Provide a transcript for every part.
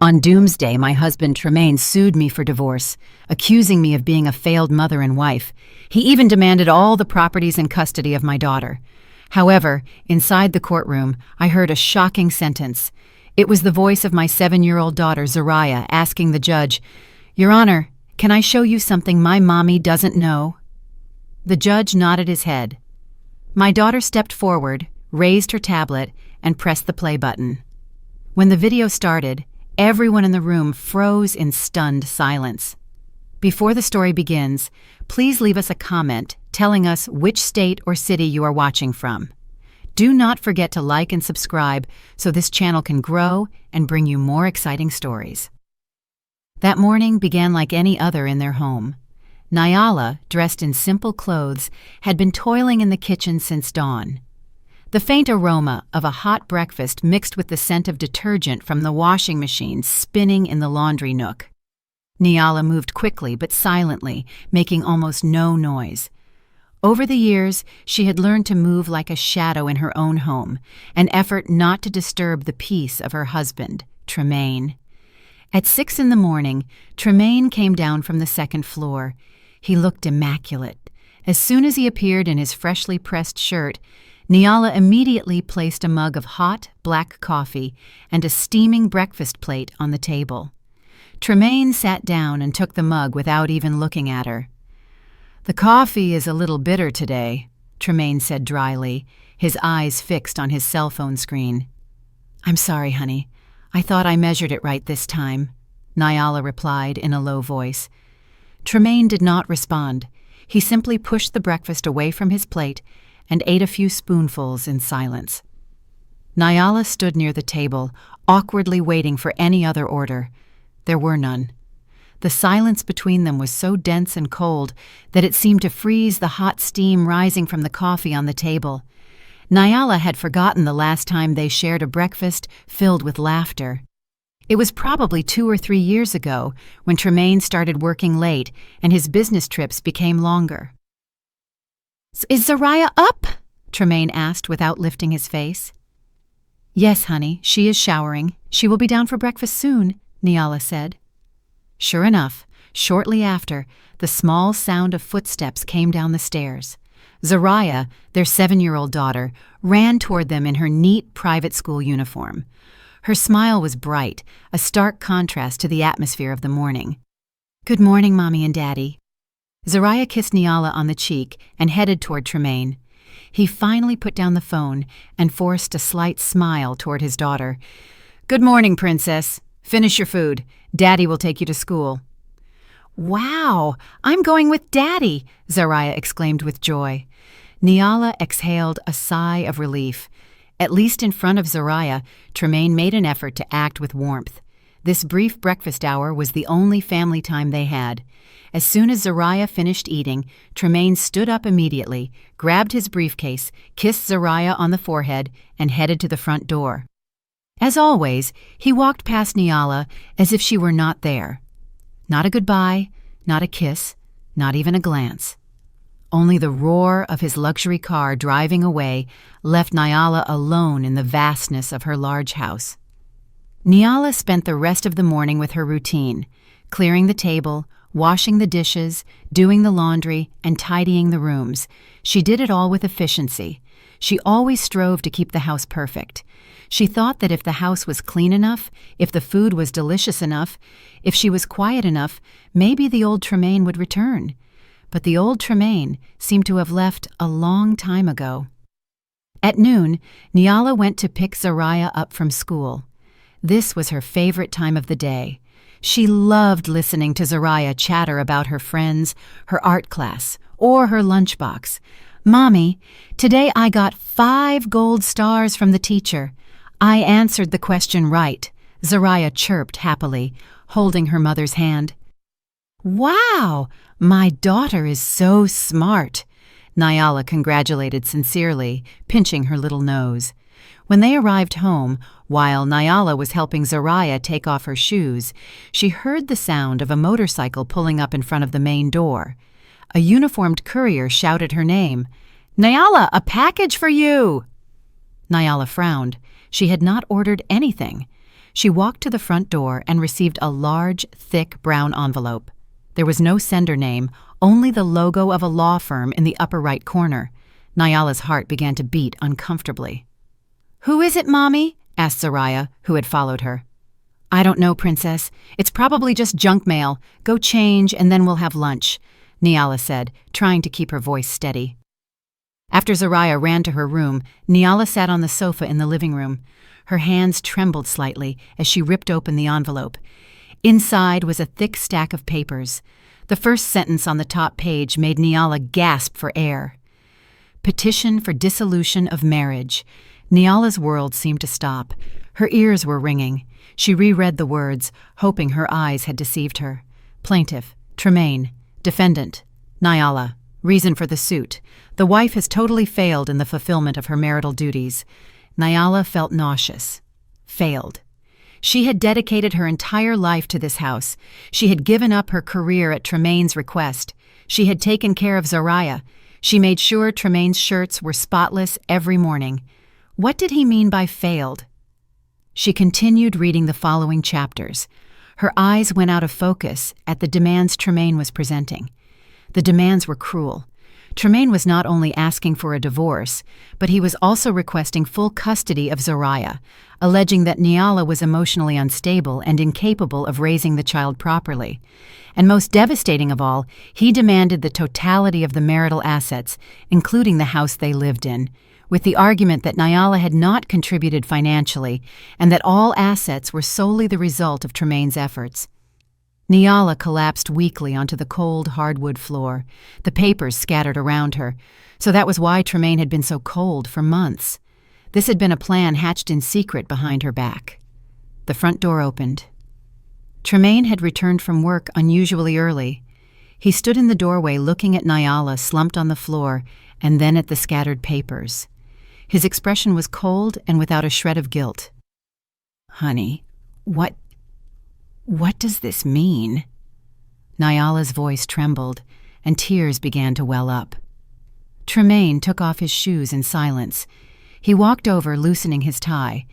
On Doomsday, my husband Tremaine sued me for divorce, accusing me of being a failed mother and wife. He even demanded all the properties and custody of my daughter. However, inside the courtroom, I heard a shocking sentence. It was the voice of my 7-year-old daughter, Zariah, asking the judge, "Your Honor, can I show you something my mommy doesn't know?" The judge nodded his head. My daughter stepped forward, raised her tablet, and pressed the play button. When the video started, everyone in the room froze in stunned silence. Before the story begins, please leave us a comment telling us which state or city you are watching from. Do not forget to like and subscribe so this channel can grow and bring you more exciting stories. That morning began like any other in their home. Nyala, dressed in simple clothes, had been toiling in the kitchen since dawn. The faint aroma of a hot breakfast mixed with the scent of detergent from the washing machine spinning in the laundry nook. Nyala moved quickly but silently, making almost no noise. Over the years, she had learned to move like a shadow in her own home, an effort not to disturb the peace of her husband, Tremaine. At 6 in the morning, Tremaine came down from the second floor. He looked immaculate. As soon as he appeared in his freshly pressed shirt, Nyala immediately placed a mug of hot, black coffee and a steaming breakfast plate on the table. Tremaine sat down and took the mug without even looking at her. "The coffee is a little bitter today," Tremaine said dryly, his eyes fixed on his cell phone screen. "I'm sorry, honey. I thought I measured it right this time," Nyala replied in a low voice. Tremaine did not respond. He simply pushed the breakfast away from his plate and ate a few spoonfuls in silence. Nyala stood near the table, awkwardly waiting for any other order. There were none. The silence between them was so dense and cold that it seemed to freeze the hot steam rising from the coffee on the table. Nyala had forgotten the last time they shared a breakfast filled with laughter. It was probably 2 or 3 years ago when Tremaine started working late and his business trips became longer. "Is Zariah up?" Tremaine asked without lifting his face. "Yes, honey, she is showering. She will be down for breakfast soon," Nyala said. Sure enough, shortly after, the small sound of footsteps came down the stairs. Zariah, their 7-year-old daughter, ran toward them in her neat private school uniform. Her smile was bright, a stark contrast to the atmosphere of the morning. "Good morning, Mommy and Daddy." Zariah kissed Nyala on the cheek and headed toward Tremaine. He finally put down the phone and forced a slight smile toward his daughter. "Good morning, Princess. Finish your food. Daddy will take you to school." "Wow, I'm going with Daddy," Zariah exclaimed with joy. Nyala exhaled a sigh of relief. At least in front of Zariah, Tremaine made an effort to act with warmth. This brief breakfast hour was the only family time they had. As soon as Zariah finished eating, Tremaine stood up immediately, grabbed his briefcase, kissed Zariah on the forehead, and headed to the front door. As always, he walked past Nyala as if she were not there. Not a goodbye, not a kiss, not even a glance. Only the roar of his luxury car driving away left Nyala alone in the vastness of her large house. Nyala spent the rest of the morning with her routine, clearing the table, washing the dishes, doing the laundry, and tidying the rooms. She did it all with efficiency. She always strove to keep the house perfect. She thought that if the house was clean enough, if the food was delicious enough, if she was quiet enough, maybe the old Tremaine would return. But the old Tremaine seemed to have left a long time ago. At noon, Nyala went to pick Zariah up from school. This was her favorite time of the day. She loved listening to Zariah chatter about her friends, her art class, or her lunchbox. "Mommy, today I got 5 gold stars from the teacher. I answered the question right," Zariah chirped happily, holding her mother's hand. "Wow, my daughter is so smart," Nyala congratulated sincerely, pinching her little nose. When they arrived home, while Nyala was helping Zariah take off her shoes, she heard the sound of a motorcycle pulling up in front of the main door. A uniformed courier shouted her name. "Nyala, a package for you!" Nyala frowned. She had not ordered anything. She walked to the front door and received a large, thick brown envelope. There was no sender name, only the logo of a law firm in the upper right corner. Nyala's heart began to beat uncomfortably. "Who is it, Mommy?" asked Zoraya, who had followed her. "I don't know, Princess. It's probably just junk mail. Go change and then we'll have lunch," Nyala said, trying to keep her voice steady. After Zoraya ran to her room, Nyala sat on the sofa in the living room. Her hands trembled slightly as she ripped open the envelope. Inside was a thick stack of papers. The first sentence on the top page made Nyala gasp for air. Petition for dissolution of marriage. Nyala's world seemed to stop. Her ears were ringing. She reread the words, hoping her eyes had deceived her. Plaintiff, Tremaine. Defendant, Nyala. Reason for the suit. The wife has totally failed in the fulfillment of her marital duties. Nyala felt nauseous. Failed. She had dedicated her entire life to this house. She had given up her career at Tremaine's request. She had taken care of Zoraya. She made sure Tremaine's shirts were spotless every morning. What did he mean by failed? She continued reading the following chapters. Her eyes went out of focus at the demands Tremaine was presenting. The demands were cruel. Tremaine was not only asking for a divorce, but he was also requesting full custody of Zoraya, alleging that Nyala was emotionally unstable and incapable of raising the child properly. And most devastating of all, he demanded the totality of the marital assets, including the house they lived in, with the argument that Nyala had not contributed financially and that all assets were solely the result of Tremaine's efforts. Nyala collapsed weakly onto the cold hardwood floor, the papers scattered around her, so that was why Tremaine had been so cold for months. This had been a plan hatched in secret behind her back. The front door opened. Tremaine had returned from work unusually early. He stood in the doorway looking at Nyala slumped on the floor and then at the scattered papers. His expression was cold and without a shred of guilt. "Honey, what does this mean?" Nyala's voice trembled, and tears began to well up. Tremaine took off his shoes in silence. He walked over, loosening his tie.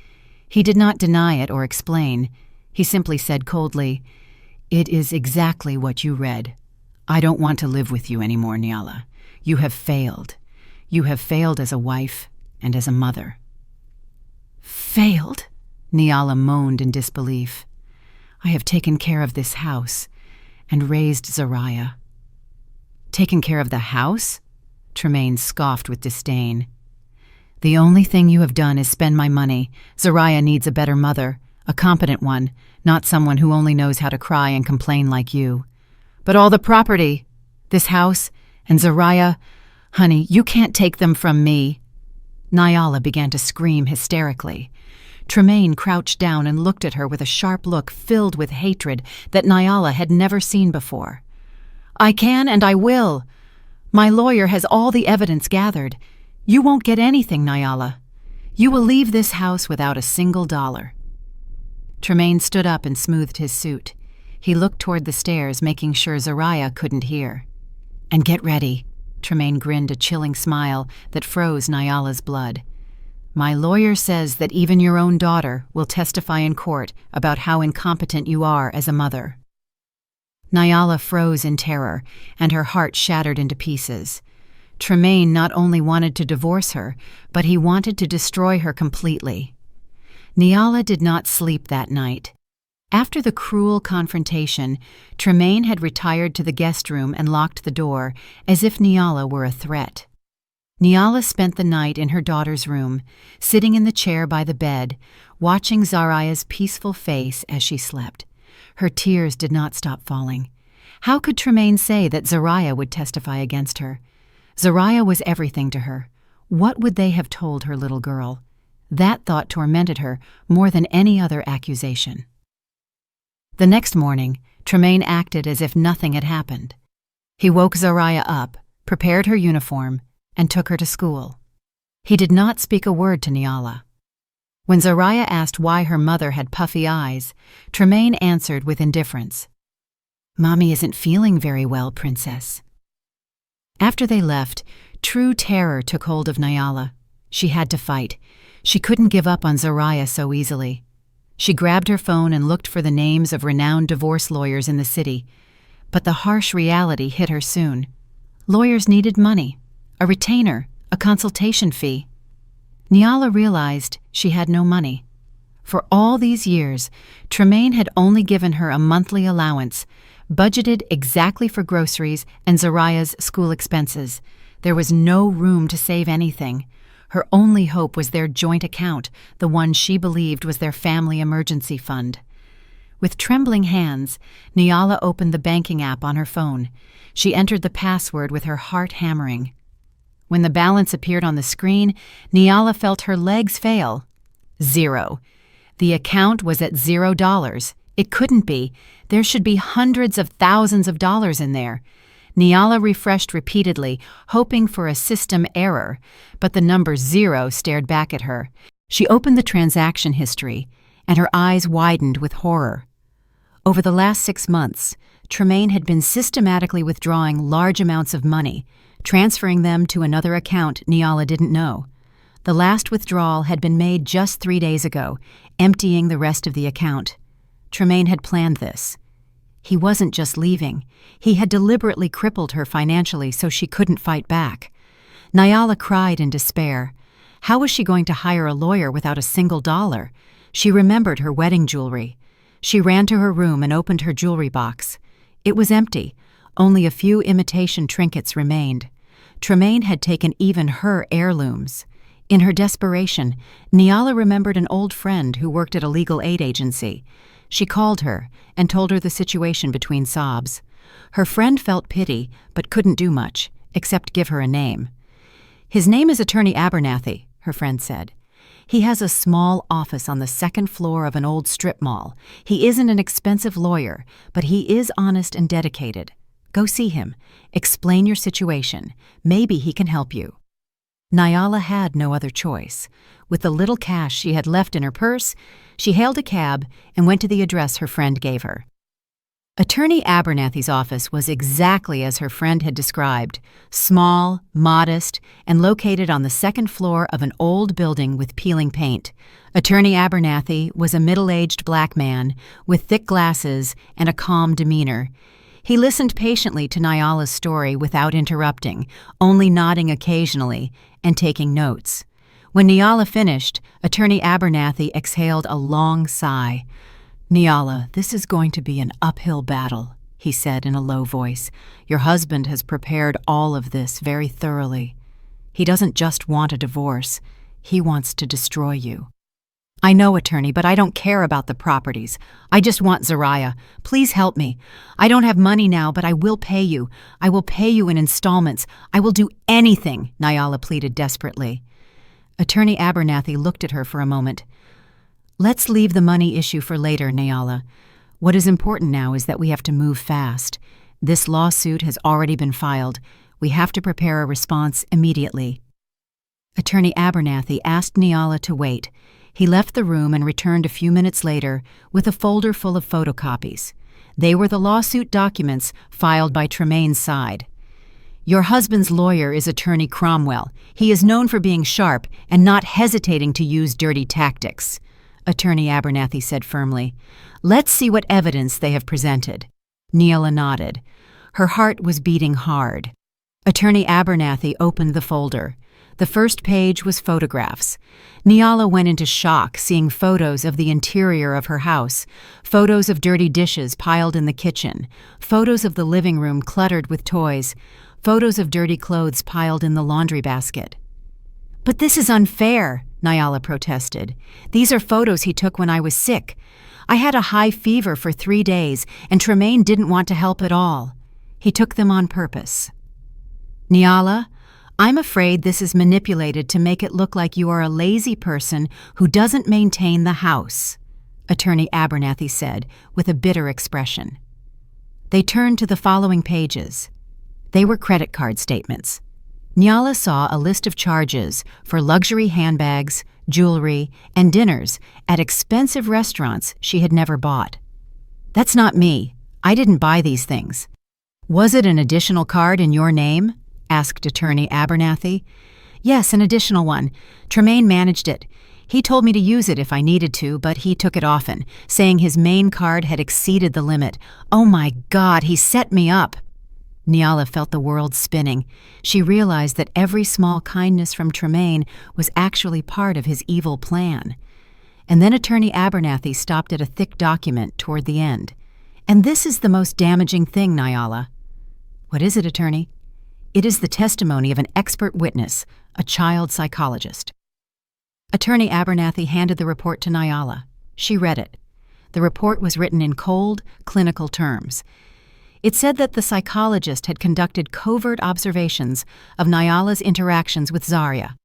He did not deny it or explain. He simply said coldly, "It is exactly what you read. I don't want to live with you anymore, Nyala. You have failed. You have failed as a wife and as a mother." "Failed?" Nyala moaned in disbelief. "I have taken care of this house and raised Zoraya." "Taken care of the house?" Tremaine scoffed with disdain. "The only thing you have done is spend my money. Zoraya needs a better mother, a competent one, not someone who only knows how to cry and complain like you. But all the property, this house, and Zoraya, honey, you can't take them from me." Nyala began to scream hysterically. Tremaine crouched down and looked at her with a sharp look filled with hatred that Nyala had never seen before. "I can and I will. My lawyer has all the evidence gathered. You won't get anything, Nyala. You will leave this house without a single dollar." Tremaine stood up and smoothed his suit. He looked toward the stairs, making sure Zoraya couldn't hear. "And get ready." Tremaine grinned a chilling smile that froze Nyala's blood. "My lawyer says that even your own daughter will testify in court about how incompetent you are as a mother." Nyala froze in terror, and her heart shattered into pieces. Tremaine not only wanted to divorce her, but he wanted to destroy her completely. Nyala did not sleep that night. After the cruel confrontation, Tremaine had retired to the guest room and locked the door, as if Nyala were a threat. Nyala spent the night in her daughter's room, sitting in the chair by the bed, watching Zoraya's peaceful face as she slept. Her tears did not stop falling. How could Tremaine say that Zoraya would testify against her? Zoraya was everything to her. What would they have told her little girl? That thought tormented her more than any other accusation. The next morning, Tremaine acted as if nothing had happened. He woke Zoraya up, prepared her uniform, and took her to school. He did not speak a word to Nyala. When Zoraya asked why her mother had puffy eyes, Tremaine answered with indifference, "Mommy isn't feeling very well, Princess." After they left, true terror took hold of Nyala. She had to fight. She couldn't give up on Zoraya so easily. She grabbed her phone and looked for the names of renowned divorce lawyers in the city. But the harsh reality hit her soon. Lawyers needed money, a retainer, a consultation fee. Niala realized she had no money. For all these years, Tremaine had only given her a monthly allowance, budgeted exactly for groceries and Zariah's school expenses. There was no room to save anything. Her only hope was their joint account, the one she believed was their family emergency fund. With trembling hands, Niala opened the banking app on her phone. She entered the password with her heart hammering. When the balance appeared on the screen, Niala felt her legs fail. 0. The account was at $0. It couldn't be. There should be hundreds of thousands of dollars in there. Niala refreshed repeatedly, hoping for a system error, but the number 0 stared back at her. She opened the transaction history, and her eyes widened with horror. Over the last 6 months, Tremaine had been systematically withdrawing large amounts of money, transferring them to another account Niala didn't know. The last withdrawal had been made just 3 days ago, emptying the rest of the account. Tremaine had planned this. He wasn't just leaving. He had deliberately crippled her financially so she couldn't fight back. Niala cried in despair. How was she going to hire a lawyer without a single dollar? She remembered her wedding jewelry. She ran to her room and opened her jewelry box. It was empty. Only a few imitation trinkets remained. Tremaine had taken even her heirlooms. In her desperation, Niala remembered an old friend who worked at a legal aid agency. She called her and told her the situation between sobs. Her friend felt pity but couldn't do much, except give her a name. "His name is Attorney Abernathy," her friend said. "He has a small office on the 2nd floor of an old strip mall. He isn't an expensive lawyer, but he is honest and dedicated. Go see him. Explain your situation. Maybe he can help you." Niala had no other choice. With the little cash she had left in her purse, she hailed a cab and went to the address her friend gave her. Attorney Abernathy's office was exactly as her friend had described, small, modest, and located on the 2nd floor of an old building with peeling paint. Attorney Abernathy was a middle-aged black man with thick glasses and a calm demeanor. He listened patiently to Niala's story without interrupting, only nodding occasionally and taking notes. When Niala finished, Attorney Abernathy exhaled a long sigh. "Niala, this is going to be an uphill battle," he said in a low voice. "Your husband has prepared all of this very thoroughly. He doesn't just want a divorce. He wants to destroy you." "I know, attorney, but I don't care about the properties. I just want Zariah. Please help me. I don't have money now, but I will pay you. I will pay you in installments. I will do anything," Niala pleaded desperately. Attorney Abernathy looked at her for a moment. "Let's leave the money issue for later, Niala. What is important now is that we have to move fast. This lawsuit has already been filed. We have to prepare a response immediately." Attorney Abernathy asked Niala to wait. He left the room and returned a few minutes later with a folder full of photocopies. They were the lawsuit documents filed by Tremaine's side. "Your husband's lawyer is Attorney Cromwell. He is known for being sharp and not hesitating to use dirty tactics," Attorney Abernathy said firmly. "Let's see what evidence they have presented." Niala nodded. Her heart was beating hard. Attorney Abernathy opened the folder. The first page was photographs. Niala went into shock seeing photos of the interior of her house, photos of dirty dishes piled in the kitchen, photos of the living room cluttered with toys, photos of dirty clothes piled in the laundry basket. "But this is unfair," Niala protested. "These are photos he took when I was sick. I had a high fever for 3 days, and Tremaine didn't want to help at all. He took them on purpose." "Niala, I'm afraid this is manipulated to make it look like you are a lazy person who doesn't maintain the house," Attorney Abernathy said with a bitter expression. They turned to the following pages. They were credit card statements. Niala saw a list of charges for luxury handbags, jewelry, and dinners at expensive restaurants she had never bought. "That's not me. I didn't buy these things." "Was it an additional card in your name?" asked Attorney Abernathy. "Yes, an additional one. Tremaine managed it. He told me to use it if I needed to, but he took it often, saying his main card had exceeded the limit. Oh my God, he set me up. Nyala felt the world spinning. She realized that every small kindness from Tremaine was actually part of his evil plan. And then Attorney Abernathy stopped at a thick document toward the end. And this is the most damaging thing, Nyala. What is it, Attorney? It is the testimony of an expert witness, a child psychologist. Attorney Abernathy handed the report to Nyala. She read it. The report was written in cold, clinical terms. It said that the psychologist had conducted covert observations of Nyala's interactions with Zarya.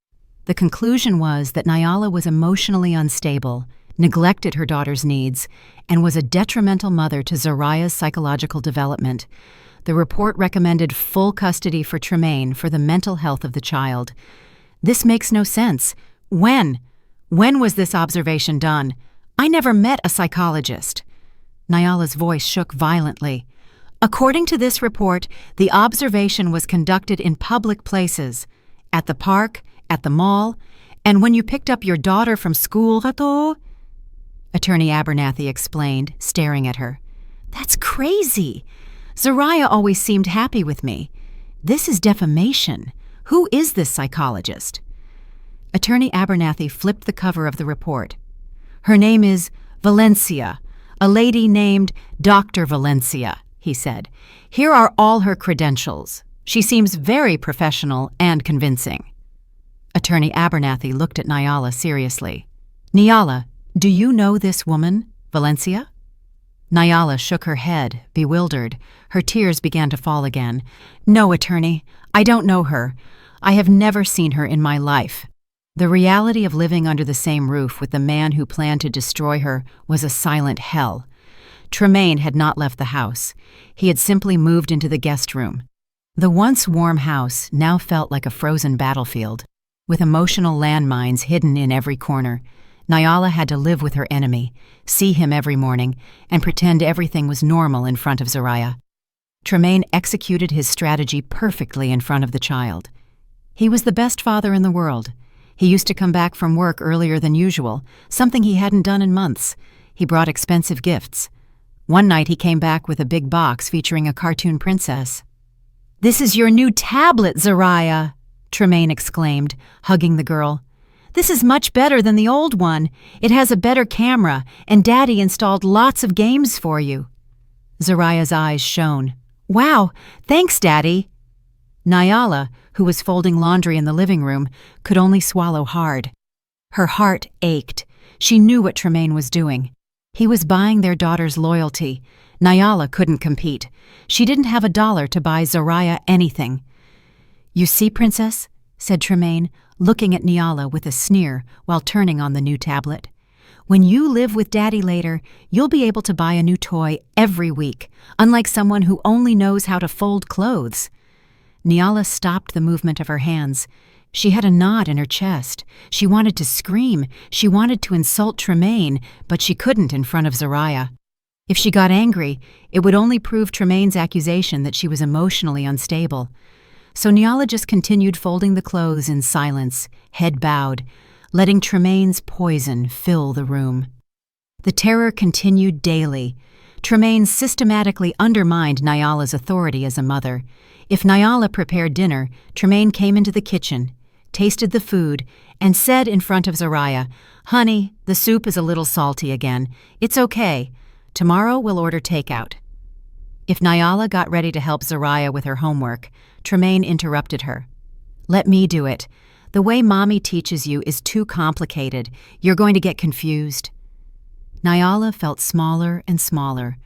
The conclusion was that Nyala was emotionally unstable, neglected her daughter's needs, and was a detrimental mother to Zarya's psychological development. The report recommended full custody for Tremaine for the mental health of the child. This makes no sense. When? When was this observation done? I never met a psychologist. Nyala's voice shook violently. According to this report, the observation was conducted in public places, at the park, at the mall, and when you picked up your daughter from school, Rato. Attorney Abernathy explained, staring at her. That's crazy. Zarya always seemed happy with me. This is defamation. Who is this psychologist? Attorney Abernathy flipped the cover of the report. Her name is Valencia, a lady named Dr. Valencia, he said. Here are all her credentials. She seems very professional and convincing. Attorney Abernathy looked at Nyala seriously. Nyala, do you know this woman, Valencia? Nyala shook her head, bewildered. Her tears began to fall again. No, Attorney, I don't know her. I have never seen her in my life. The reality of living under the same roof with the man who planned to destroy her was a silent hell. Tremaine had not left the house. He had simply moved into the guest room. The once warm house now felt like a frozen battlefield, with emotional landmines hidden in every corner. Nyala had to live with her enemy, see him every morning, and pretend everything was normal in front of Zarya. Tremaine executed his strategy perfectly in front of the child. He was the best father in the world. He used to come back from work earlier than usual, something he hadn't done in months. He brought expensive gifts. One night he came back with a big box featuring a cartoon princess. "This is your new tablet, Zarya," Tremaine exclaimed, hugging the girl. "This is much better than the old one. It has a better camera, and Daddy installed lots of games for you." Zarya's eyes shone. "Wow, thanks, Daddy." Nyala, who was folding laundry in the living room, could only swallow hard. Her heart ached. She knew what Tremaine was doing. He was buying their daughter's loyalty. Nyala couldn't compete. She didn't have $1 to buy Zarya anything. "You see, Princess," said Tremaine, looking at Nyala with a sneer while turning on the new tablet. "When you live with Daddy later, you'll be able to buy a new toy every week, unlike someone who only knows how to fold clothes." Nyala stopped the movement of her hands. She had a knot in her chest. She wanted to scream. She wanted to insult Tremaine, but she couldn't in front of Zarya. If she got angry, it would only prove Tremaine's accusation that she was emotionally unstable. So Nyala just continued folding the clothes in silence, head bowed, letting Tremaine's poison fill the room. The terror continued daily. Tremaine systematically undermined Nyala's authority as a mother. If Nyala prepared dinner, Tremaine came into the kitchen, tasted the food, and said in front of Zarya, "Honey, the soup is a little salty again. It's okay. Tomorrow we'll order takeout." If Nyala got ready to help Zarya with her homework, Tremaine interrupted her. "Let me do it. The way Mommy teaches you is too complicated. You're going to get confused." Nyala felt smaller and smaller,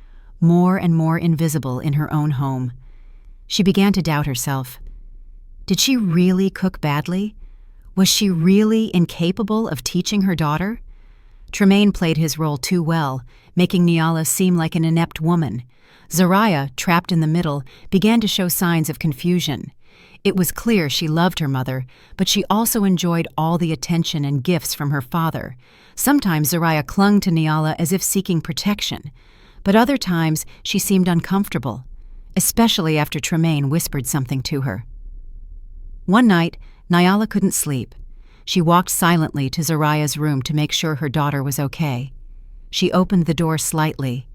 more and more invisible in her own home. She began to doubt herself. Did she really cook badly? Was she really incapable of teaching her daughter? Tremaine played his role too well, making Nyala seem like an inept woman. Zarya, trapped in the middle, began to show signs of confusion. It was clear she loved her mother, but she also enjoyed all the attention and gifts from her father. Sometimes Zarya clung to Nyala as if seeking protection, but other times she seemed uncomfortable, especially after Tremaine whispered something to her. One night, Nyala couldn't sleep. She walked silently to Zariah's room to make sure her daughter was okay. She opened the door slightly.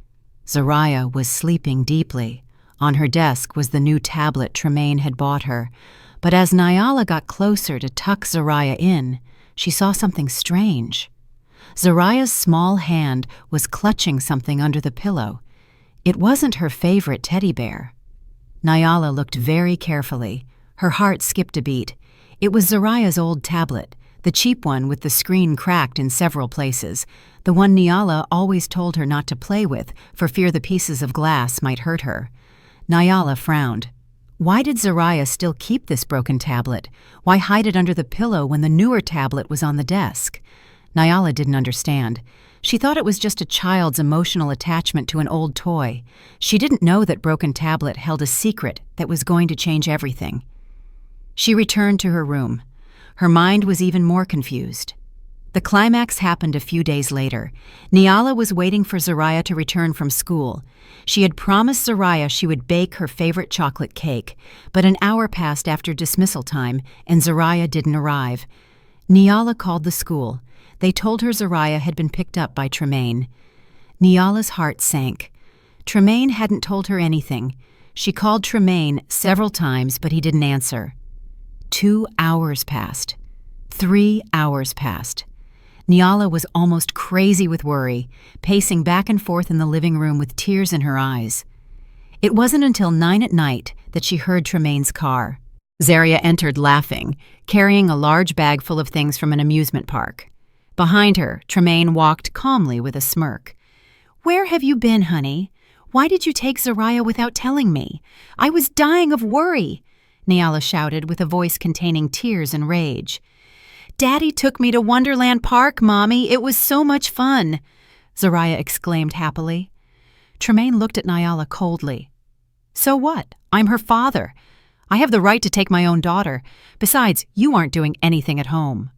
Zariah was sleeping deeply. On her desk was the new tablet Tremaine had bought her. But as Nyala got closer to tuck Zariah in, she saw something strange. Zariah's small hand was clutching something under the pillow. It wasn't her favorite teddy bear. Nyala looked very carefully. Her heart skipped a beat. It was Zariah's old tablet, the cheap one with the screen cracked in several places, the one Nyala always told her not to play with for fear the pieces of glass might hurt her. Nyala frowned. Why did Zariah still keep this broken tablet? Why hide it under the pillow when the newer tablet was on the desk? Nyala didn't understand. She thought it was just a child's emotional attachment to an old toy. She didn't know that broken tablet held a secret that was going to change everything. She returned to her room. Her mind was even more confused. The climax happened a few days later. Nyala was waiting for Zariah to return from school. She had promised Zariah she would bake her favorite chocolate cake, but an hour passed after dismissal time, and Zariah didn't arrive. Nyala called the school. They told her Zariah had been picked up by Tremaine. Nyala's heart sank. Tremaine hadn't told her anything. She called Tremaine several times, but he didn't answer. 2 hours passed. 3 hours passed. Nyala was almost crazy with worry, pacing back and forth in the living room with tears in her eyes. It wasn't until 9 at night that she heard Tremaine's car. Zaria entered laughing, carrying a large bag full of things from an amusement park. Behind her, Tremaine walked calmly with a smirk. "Where have you been, honey? Why did you take Zariah without telling me? I was dying of worry," Nyala shouted with a voice containing tears and rage. "Daddy took me to Wonderland Park, Mommy. It was so much fun," Zariah exclaimed happily. Tremaine looked at Nyala coldly. "So what? I'm her father. I have the right to take my own daughter. Besides, you aren't doing anything at home."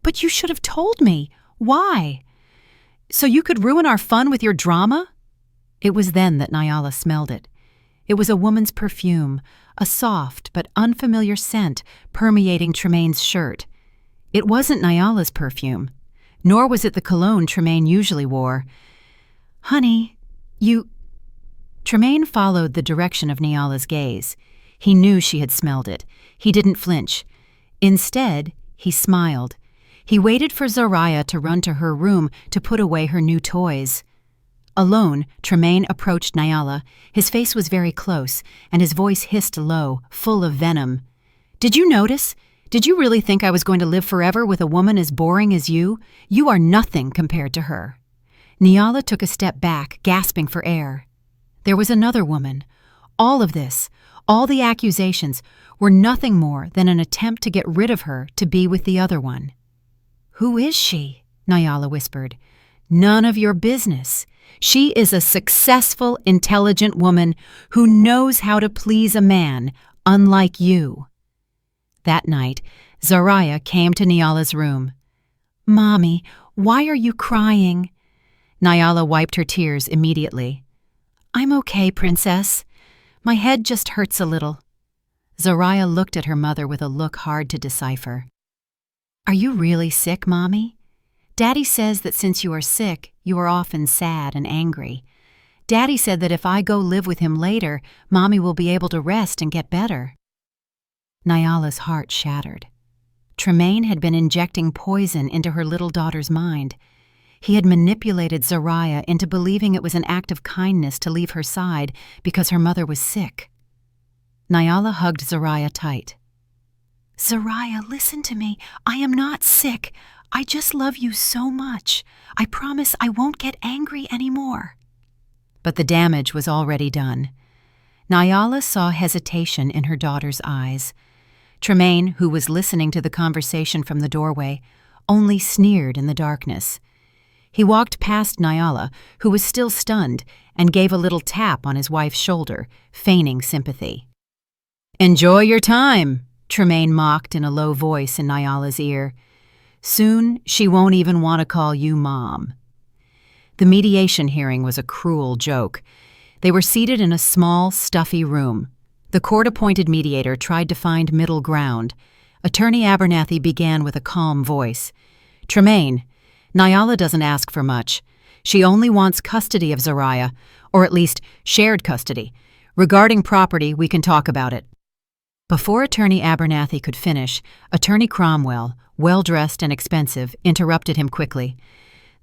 "But you should have told me. Why? So you could ruin our fun with your drama?" It was then that Nyala smelled it. It was a woman's perfume, a soft but unfamiliar scent permeating Tremaine's shirt. It wasn't Nyala's perfume, nor was it the cologne Tremaine usually wore. "Honey, you—" Tremaine followed the direction of Nyala's gaze. He knew she had smelled it. He didn't flinch. Instead, he smiled. He waited for Zariah to run to her room to put away her new toys. Alone, Tremaine approached Nyala. His face was very close, and his voice hissed low, full of venom. "Did you notice? Did you really think I was going to live forever with a woman as boring as you? You are nothing compared to her." Nyala took a step back, gasping for air. There was another woman. All of this, all the accusations, were nothing more than an attempt to get rid of her to be with the other one. "Who is she?" Nyala whispered. "None of your business. She is a successful, intelligent woman who knows how to please a man, unlike you." That night, Zariah came to Nyala's room. "Mommy, why are you crying?" Nyala wiped her tears immediately. "I'm okay, Princess. My head just hurts a little." Zariah looked at her mother with a look hard to decipher. "Are you really sick, Mommy? Daddy says that since you are sick, you are often sad and angry. Daddy said that if I go live with him later, Mommy will be able to rest and get better." Nyala's heart shattered. Tremaine had been injecting poison into her little daughter's mind. He had manipulated Zariah into believing it was an act of kindness to leave her side because her mother was sick. Nyala hugged Zariah tight. "Zariah, listen to me. I am not sick. I just love you so much. I promise I won't get angry anymore." But the damage was already done. Nyala saw hesitation in her daughter's eyes. Tremaine, who was listening to the conversation from the doorway, only sneered in the darkness. He walked past Nyala, who was still stunned, and gave a little tap on his wife's shoulder, feigning sympathy. "Enjoy your time," Tremaine mocked in a low voice in Nyala's ear. "Soon she won't even want to call you Mom." The mediation hearing was a cruel joke. They were seated in a small, stuffy room. The court-appointed mediator tried to find middle ground. Attorney Abernathy began with a calm voice. Tremaine, Nyala doesn't ask for much. She only wants custody of Zariah, or at least shared custody. Regarding property, we can talk about it. Before Attorney Abernathy could finish, Attorney Cromwell, well-dressed and expensive, interrupted him quickly.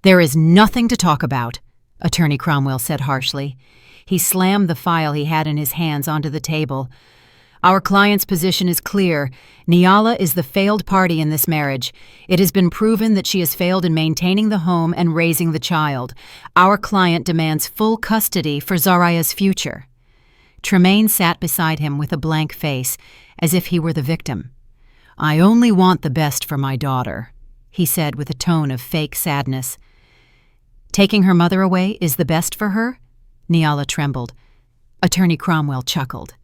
There is nothing to talk about, Attorney Cromwell said harshly. He slammed the file he had in his hands onto the table. Our client's position is clear. Nyala is the failed party in this marriage. It has been proven that she has failed in maintaining the home and raising the child. Our client demands full custody for Zariah's future. Tremaine sat beside him with a blank face, as if he were the victim. I only want the best for my daughter, he said with a tone of fake sadness. Taking her mother away is the best for her? Nyala trembled. Attorney Cromwell chuckled.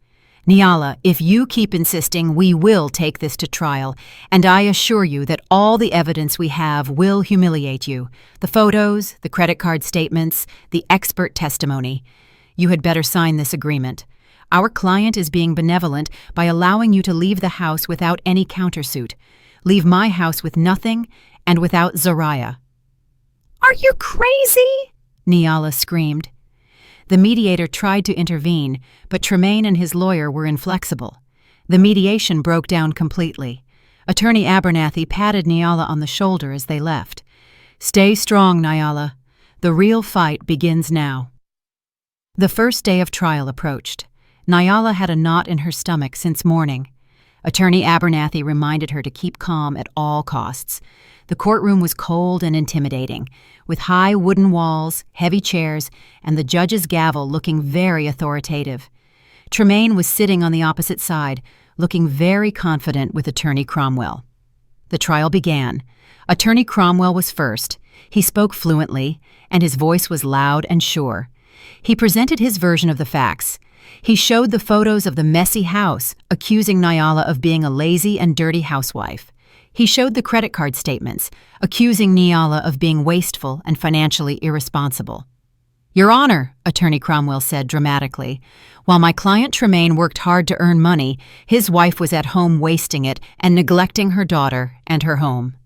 Nyala, if you keep insisting, we will take this to trial, and I assure you that all the evidence we have will humiliate you. The photos, the credit card statements, the expert testimony. You had better sign this agreement. Our client is being benevolent by allowing you to leave the house without any countersuit. Leave my house with nothing and without Zariah. Are you crazy? Nyala screamed. The mediator tried to intervene, but Tremaine and his lawyer were inflexible. The mediation broke down completely. Attorney Abernathy patted Nyala on the shoulder as they left. Stay strong, Nyala. The real fight begins now. The first day of trial approached. Nyala had a knot in her stomach since morning. Attorney Abernathy reminded her to keep calm at all costs. The courtroom was cold and intimidating, with high wooden walls, heavy chairs, and the judge's gavel looking very authoritative. Tremaine was sitting on the opposite side, looking very confident with Attorney Cromwell. The trial began. Attorney Cromwell was first. He spoke fluently, and his voice was loud and sure. He presented his version of the facts. He showed the photos of the messy house, accusing Nyala of being a lazy and dirty housewife. He showed the credit card statements, accusing Nyala of being wasteful and financially irresponsible. Your Honor, Attorney Cromwell said dramatically, while my client Tremaine worked hard to earn money, his wife was at home wasting it and neglecting her daughter and her home.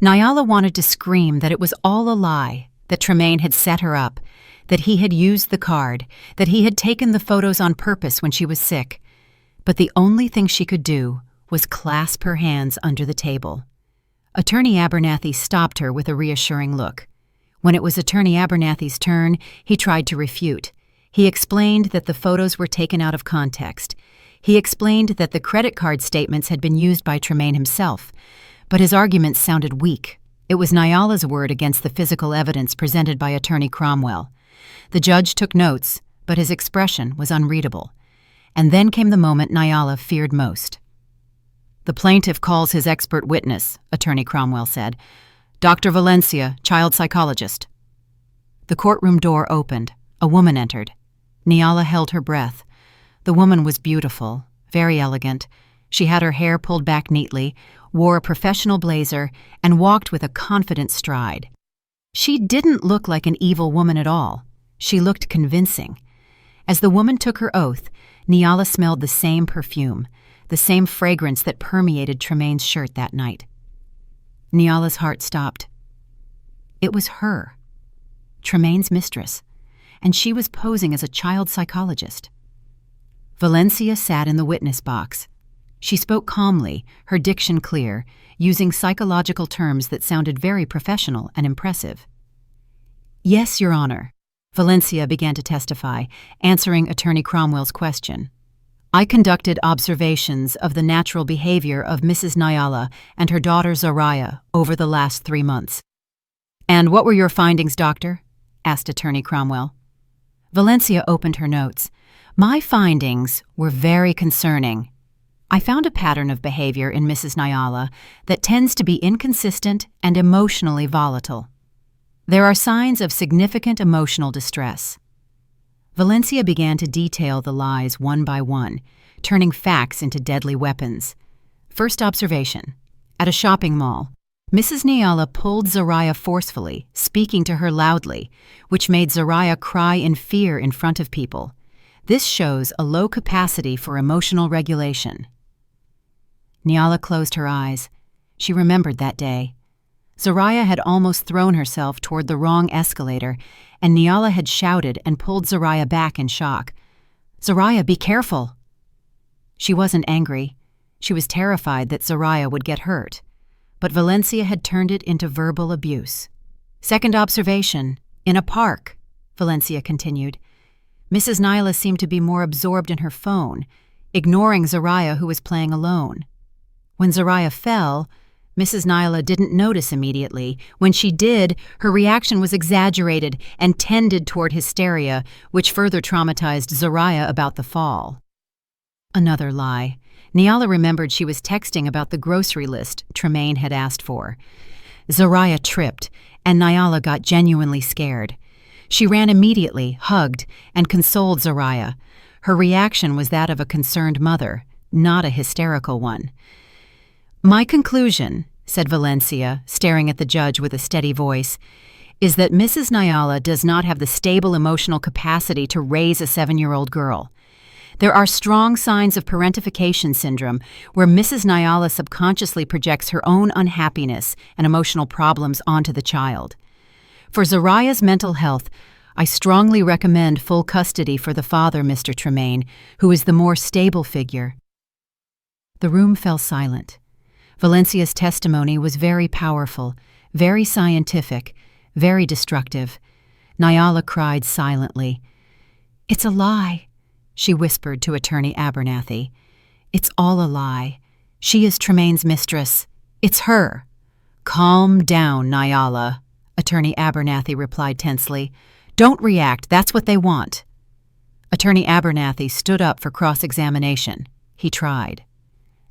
Nyala wanted to scream that it was all a lie, that Tremaine had set her up, that he had used the card, that he had taken the photos on purpose when she was sick. But the only thing she could do was clasp her hands under the table. Attorney Abernathy stopped her with a reassuring look. When it was Attorney Abernathy's turn, he tried to refute. He explained that the photos were taken out of context. He explained that the credit card statements had been used by Tremaine himself. But his arguments sounded weak. It was Nyala's word against the physical evidence presented by Attorney Cromwell. The judge took notes, but his expression was unreadable. And then came the moment Nyala feared most. The plaintiff calls his expert witness, Attorney Cromwell said. Dr. Valencia, child psychologist. The courtroom door opened. A woman entered. Nyala held her breath. The woman was beautiful, very elegant. She had her hair pulled back neatly, wore a professional blazer, and walked with a confident stride. She didn't look like an evil woman at all. She looked convincing. As the woman took her oath, Nyala smelled the same perfume, the same fragrance that permeated Tremaine's shirt that night. Nyala's heart stopped. It was her, Tremaine's mistress, and she was posing as a child psychologist. Valencia sat in the witness box. She spoke calmly, her diction clear, using psychological terms that sounded very professional and impressive. Yes, Your Honor, Valencia began to testify, answering Attorney Cromwell's question. I conducted observations of the natural behavior of Mrs. Nyala and her daughter Zariah over the last 3 months. And what were your findings, Doctor? Asked Attorney Cromwell. Valencia opened her notes. My findings were very concerning. I found a pattern of behavior in Mrs. Nyala that tends to be inconsistent and emotionally volatile. There are signs of significant emotional distress. Valencia began to detail the lies one by one, turning facts into deadly weapons. First observation. At a shopping mall, Mrs. Nyala pulled Zariah forcefully, speaking to her loudly, which made Zariah cry in fear in front of people. This shows a low capacity for emotional regulation. Nyala closed her eyes. She remembered that day. Zariah had almost thrown herself toward the wrong escalator, and Nyala had shouted and pulled Zariah back in shock. "Zariah, be careful!" She wasn't angry. She was terrified that Zariah would get hurt. But Valencia had turned it into verbal abuse. "Second observation, in a park," Valencia continued. Mrs. Nyla seemed to be more absorbed in her phone, ignoring Zariah, who was playing alone. When Zariah fell, Mrs. Nyla didn't notice immediately. When she did, her reaction was exaggerated and tended toward hysteria, which further traumatized Zariah about the fall. Another lie. Nyala remembered she was texting about the grocery list Tremaine had asked for. Zariah tripped, and Nyala got genuinely scared. She ran immediately, hugged, and consoled Zariah. Her reaction was that of a concerned mother, not a hysterical one. "My conclusion," said Valencia, staring at the judge with a steady voice, "is that Mrs. Nyala does not have the stable emotional capacity to raise a 7-year-old girl. There are strong signs of parentification syndrome where Mrs. Nyala subconsciously projects her own unhappiness and emotional problems onto the child. For Zariah's mental health, I strongly recommend full custody for the father, Mr. Tremaine, who is the more stable figure." The room fell silent. Valencia's testimony was very powerful, very scientific, very destructive. Nyala cried silently. "It's a lie," she whispered to Attorney Abernathy. "It's all a lie. She is Tremaine's mistress. It's her." "Calm down, Nyala," Attorney Abernathy replied tensely. "Don't react. That's what they want." Attorney Abernathy stood up for cross-examination. He tried.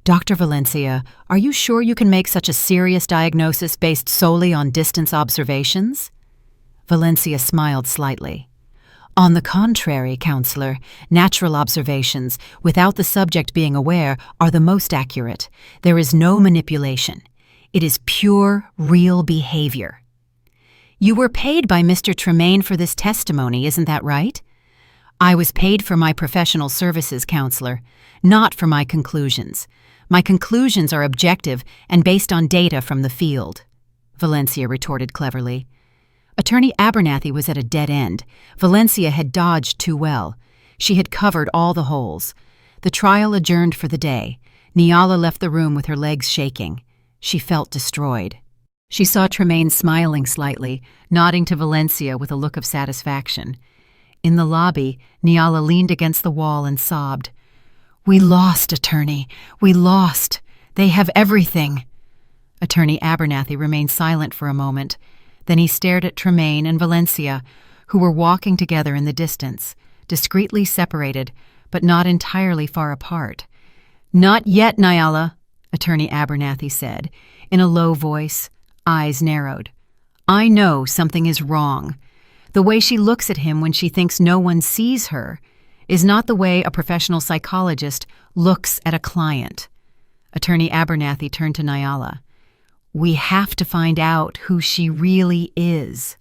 "Dr. Valencia, are you sure you can make such a serious diagnosis based solely on distance observations?" Valencia smiled slightly. "On the contrary, Counselor, natural observations, without the subject being aware, are the most accurate. There is no manipulation. It is pure, real behavior." "You were paid by Mr. Tremaine for this testimony, isn't that right?" "I was paid for my professional services, Counselor, not for my conclusions. My conclusions are objective and based on data from the field," Valencia retorted cleverly. Attorney Abernathy was at a dead end. Valencia had dodged too well. She had covered all the holes. The trial adjourned for the day. Nyala left the room with her legs shaking. She felt destroyed. She saw Tremaine smiling slightly, nodding to Valencia with a look of satisfaction. In the lobby, Nyala leaned against the wall and sobbed. "We lost, Attorney. We lost. They have everything." Attorney Abernathy remained silent for a moment. Then he stared at Tremaine and Valencia, who were walking together in the distance, discreetly separated, but not entirely far apart. "Not yet, Nyala," Attorney Abernathy said, in a low voice, eyes narrowed. "I know something is wrong. The way she looks at him when she thinks no one sees her is not the way a professional psychologist looks at a client." Attorney Abernathy turned to Nyala. "We have to find out who she really is."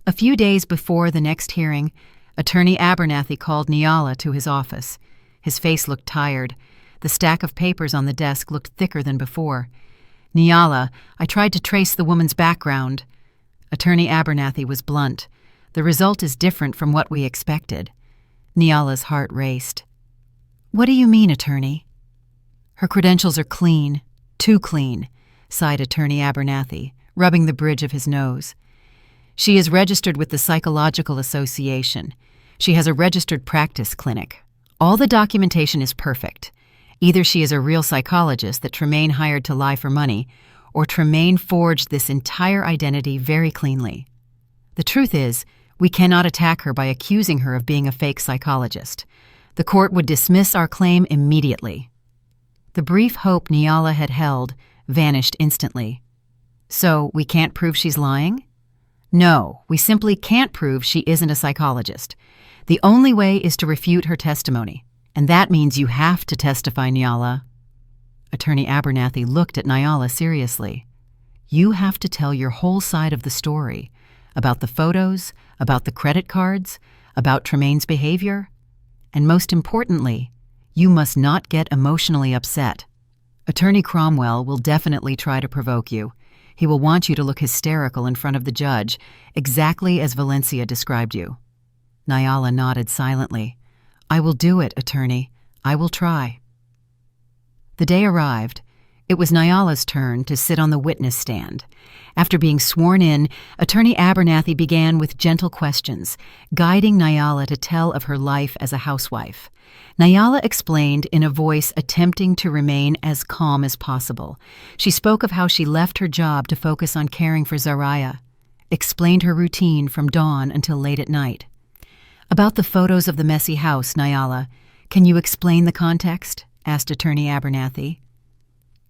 A few days before the next hearing, Attorney Abernathy called Nyala to his office. His face looked tired. The stack of papers on the desk looked thicker than before. "Nyala, I tried to trace the woman's background." Attorney Abernathy was blunt. "The result is different from what we expected." Nyala's heart raced. "What do you mean, Attorney?" "Her credentials are clean, too clean," sighed Attorney Abernathy, rubbing the bridge of his nose. "She is registered with the Psychological Association. She has a registered practice clinic. All the documentation is perfect. Either she is a real psychologist that Tremaine hired to lie for money, or Tremaine forged this entire identity very cleanly. The truth is, we cannot attack her by accusing her of being a fake psychologist. The court would dismiss our claim immediately." The brief hope Nyala had held vanished instantly. "So we can't prove she's lying?" "No, we simply can't prove she isn't a psychologist. The only way is to refute her testimony, and that means you have to testify, Nyala." Attorney Abernathy looked at Nyala seriously. "You have to tell your whole side of the story, about the photos, about the credit cards, about Tremaine's behavior, and most importantly, you must not get emotionally upset. Attorney Cromwell will definitely try to provoke you. He will want you to look hysterical in front of the judge, exactly as Valencia described you. Nyala nodded silently. I will do it, attorney. I will try. The day arrived. It was Nyala's turn to sit on the witness stand. After being sworn in, Attorney Abernathy began with gentle questions, guiding Nyala to tell of her life as a housewife. Nyala explained in a voice attempting to remain as calm as possible. She spoke of how she left her job to focus on caring for Zaraya, explained her routine from dawn until late at night. About the photos of the messy house, Nyala, can you explain the context? Asked Attorney Abernathy.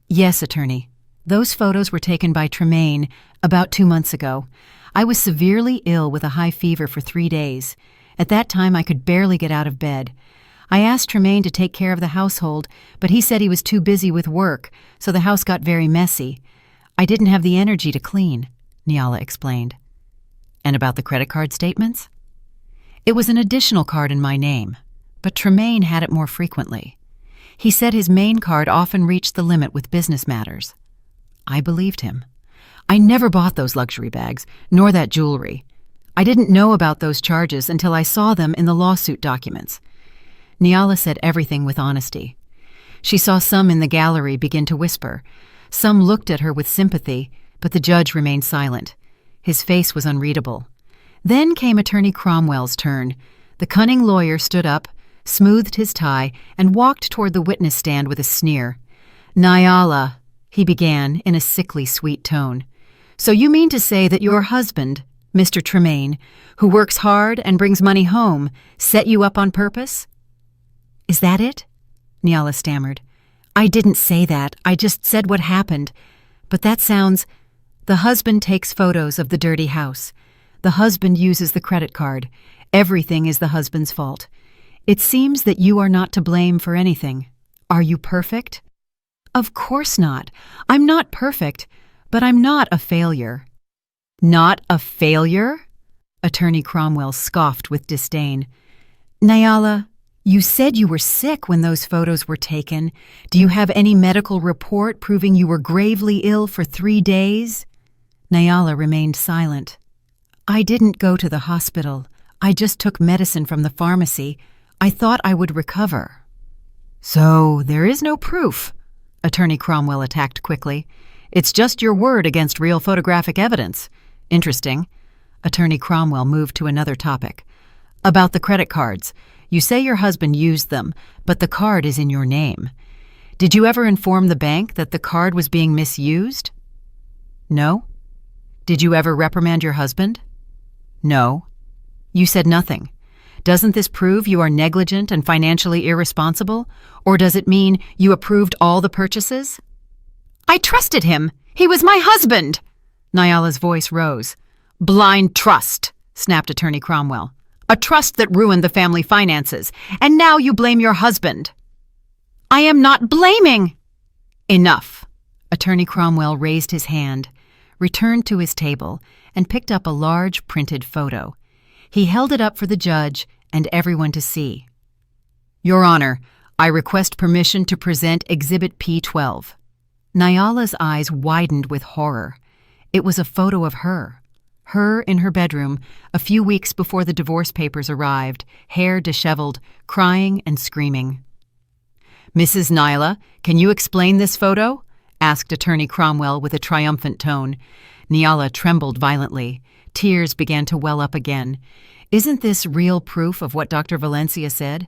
Yes, attorney. Those photos were taken by Tremaine about 2 months ago. I was severely ill with a high fever for 3 days. At that time, I could barely get out of bed. I asked Tremaine to take care of the household, but he said he was too busy with work, so the house got very messy. I didn't have the energy to clean, Nyala explained. And about the credit card statements? It was an additional card in my name, but Tremaine had it more frequently. He said his main card often reached the limit with business matters. I believed him. I never bought those luxury bags, nor that jewelry. I didn't know about those charges until I saw them in the lawsuit documents. Nyala said everything with honesty. She saw some in the gallery begin to whisper. Some looked at her with sympathy, but the judge remained silent. His face was unreadable. Then came Attorney Cromwell's turn. The cunning lawyer stood up, smoothed his tie, and walked toward the witness stand with a sneer. Nyala, he began in a sickly sweet tone. So you mean to say that your husband, Mr. Tremaine, who works hard and brings money home, set you up on purpose? Is that it? Nyala stammered. I didn't say that. I just said what happened. But that sounds... The husband takes photos of the dirty house. The husband uses the credit card. Everything is the husband's fault. It seems that you are not to blame for anything. Are you perfect? Of course not. I'm not perfect, but I'm not a failure. Not a failure? Attorney Cromwell scoffed with disdain. Nyala, you said you were sick when those photos were taken. Do you have any medical report proving you were gravely ill for 3 days? Nyala remained silent. I didn't go to the hospital. I just took medicine from the pharmacy. I thought I would recover. So there is no proof, Attorney Cromwell attacked quickly. It's just your word against real photographic evidence. Interesting. Attorney Cromwell moved to another topic. About the credit cards. You say your husband used them, but the card is in your name. Did you ever inform the bank that the card was being misused? No. Did you ever reprimand your husband? No. You said nothing. Doesn't this prove you are negligent and financially irresponsible, or does it mean you approved all the purchases? I trusted him. He was my husband. Nyala's voice rose. Blind trust, snapped Attorney Cromwell. A trust that ruined the family finances, and now you blame your husband. I am not blaming. Enough. Attorney Cromwell raised his hand, returned to his table, and picked up a large printed photo. He held it up for the judge and everyone to see. Your Honor, I request permission to present Exhibit P12. Nyala's eyes widened with horror. It was a photo of her in her bedroom, a few weeks before the divorce papers arrived, hair disheveled, crying and screaming. Mrs. Nyala, can you explain this photo? Asked Attorney Cromwell with a triumphant tone. Nyala trembled violently. Tears began to well up again. Isn't this real proof of what Dr. Valencia said?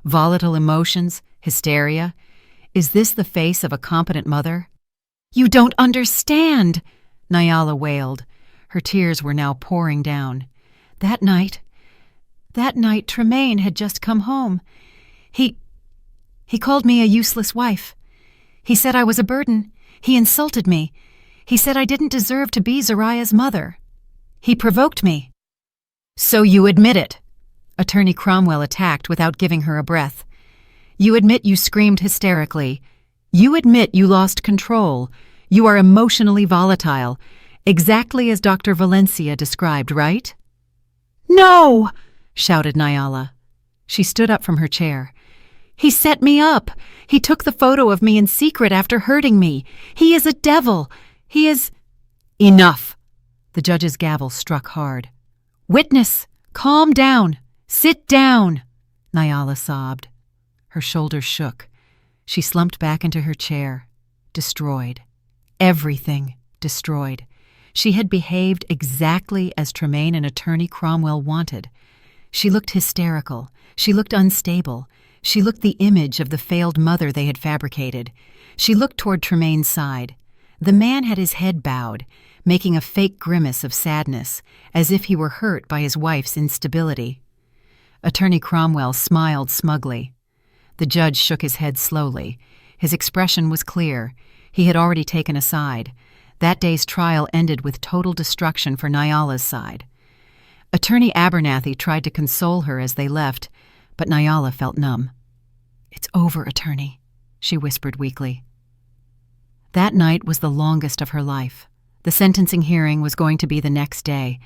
Volatile emotions, hysteria. Is this the face of a competent mother? You don't understand, Nyala wailed. Her tears were now pouring down. That night, Tremaine had just come home. He called me a useless wife. He said I was a burden. He insulted me. He said I didn't deserve to be Zaraya's mother. He provoked me. So you admit it? Attorney Cromwell attacked without giving her a breath. You admit you screamed hysterically. You admit you lost control. You are emotionally volatile, exactly as Dr. Valencia described, right? No! Shouted Nyala. She stood up from her chair. He set me up. He took the photo of me in secret after hurting me. He is a devil. He is—" "Enough!" The judge's gavel struck hard. "Witness, calm down. Sit down," Nyala sobbed. Her shoulders shook. She slumped back into her chair. Destroyed. Everything destroyed. She had behaved exactly as Tremaine and Attorney Cromwell wanted. She looked hysterical. She looked unstable. She looked the image of the failed mother they had fabricated. She looked toward Tremaine's side. The man had his head bowed, making a fake grimace of sadness, as if he were hurt by his wife's instability. Attorney Cromwell smiled smugly. The judge shook his head slowly. His expression was clear. He had already taken a side. That day's trial ended with total destruction for Nyala's side. Attorney Abernathy tried to console her as they left, but Nyala felt numb. "It's over, Attorney," she whispered weakly. That night was the longest of her life. The sentencing hearing was going to be the next day.